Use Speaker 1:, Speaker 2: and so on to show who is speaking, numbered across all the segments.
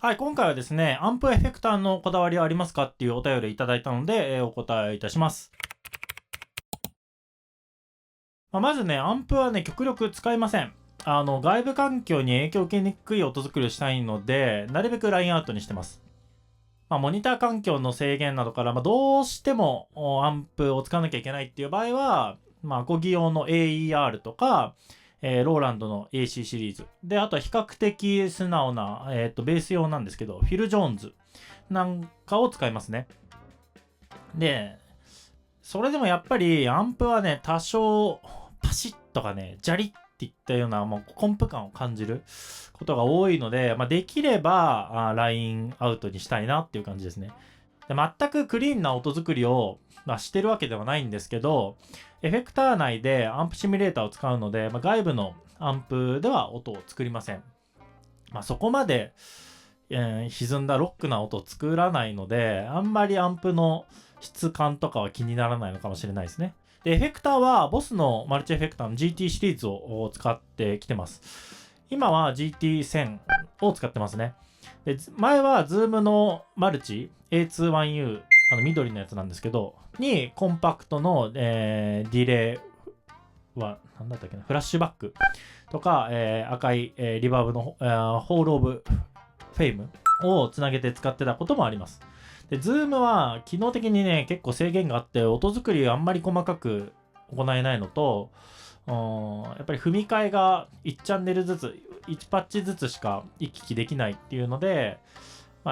Speaker 1: はい、今回はですね、アンプエフェクターのこだわりはありますかっていうお便りいただいたので、お答えいたします。まずね、アンプはね、極力使いません。外部環境に影響を受けにくい音作りをしたいので、なるべくラインアウトにしてます。モニター環境の制限などから、どうしてもアンプを使わなきゃいけないっていう場合は、アコギ用の AER とか、ローランドの AC シリーズ。で、あとは比較的素直な、ベース用なんですけど、フィル・ジョーンズなんかを使いますね。で、それでもやっぱりアンプはね、多少パシッとかね、ジャリっていったようなもうコンプ感を感じることが多いので、できればラインアウトにしたいなっていう感じですね。で、全くクリーンな音作りを、してるわけではないんですけど、エフェクター内でアンプシミュレーターを使うので、外部のアンプでは音を作りません。そこまで、歪んだロックな音を作らないので、あんまりアンプの質感とかは気にならないのかもしれないですね。で、エフェクターは BOSS のマルチエフェクターの GT シリーズを使ってきてます。今は GT1000 を使ってますね。で、前は Zoom のマルチ A21U、緑のやつなんですけど、にコンパクトの、ディレイは、なんだったっけな、フラッシュバックとか、赤い、リバーブの、ホールオブフェイムをつなげて使ってたこともあります。で、Zoom は機能的にね、結構制限があって、音作りあんまり細かく行えないのと、やっぱり踏み替えが1チャンネルずつ、1パッチずつしか行き来できないっていうので、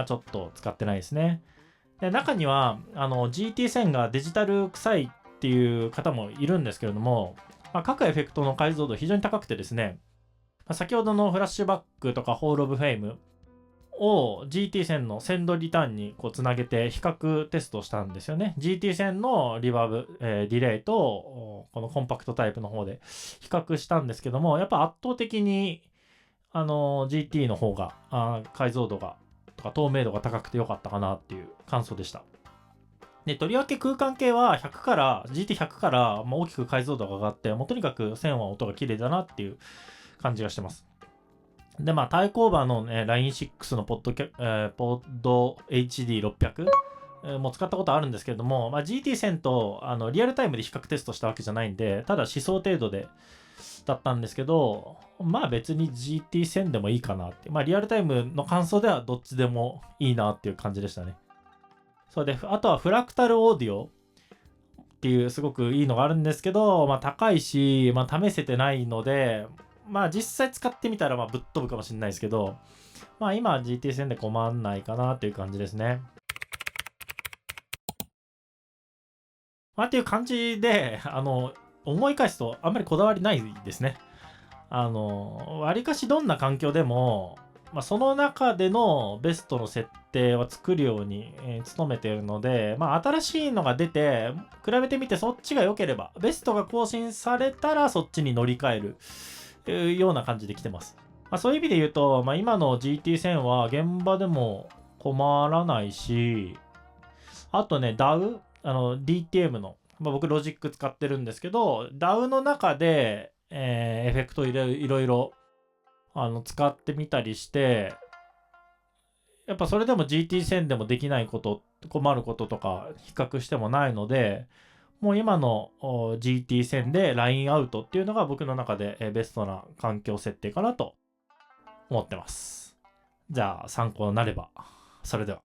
Speaker 1: ちょっと使ってないですね。で、中には、GT1000 がデジタル臭いっていう方もいるんですけれども、各エフェクトの解像度非常に高くてですね、先ほどのフラッシュバックとかホールオブフェイムを GT1000 のセンドリターンにこうつなげて比較テストしたんですよね。GT1000 のリバーブ、ディレイとこのコンパクトタイプの方で比較したんですけども、やっぱ圧倒的にGT の方が解像度がとか透明度が高くて良かったかなっていう感想でした。で、とりわけ空間系は100から GT100 から大きく解像度が上がって、もうとにかく線は音が綺麗だなっていう感じがしてます。で、対抗馬の、ね、Line6 のポッド HD600 も使ったことあるんですけれども、GT1000 とリアルタイムで比較テストしたわけじゃないんで、ただ思想程度でだったんですけど、別に GT1000 でもいいかなって。リアルタイムの感想ではどっちでもいいなっていう感じでしたね。それで、あとはフラクタルオーディオっていうすごくいいのがあるんですけど、高いし、試せてないので、実際使ってみたらぶっ飛ぶかもしれないですけど、今は GT1000 で困んないかなっていう感じですね。っていう感じで、思い返すとあんまりこだわりないですね。わりかしどんな環境でも、その中でのベストの設定を作るように、努めているので、新しいのが出て、比べてみてそっちが良ければ、ベストが更新されたらそっちに乗り換える、ような感じで来てます。そういう意味で言うと、今の GT1000 は現場でも困らないし、あとね、DAW、DTM の、僕ロジック使ってるんですけど、DAW の中で、エフェクトいろいろ使ってみたりして、やっぱそれでも GT1000 でもできないこと、困ることとか比較してもないので、もう今の GT1000 でラインアウトっていうのが僕の中でベストな環境設定かなと思ってます。じゃあ参考になれば。それでは。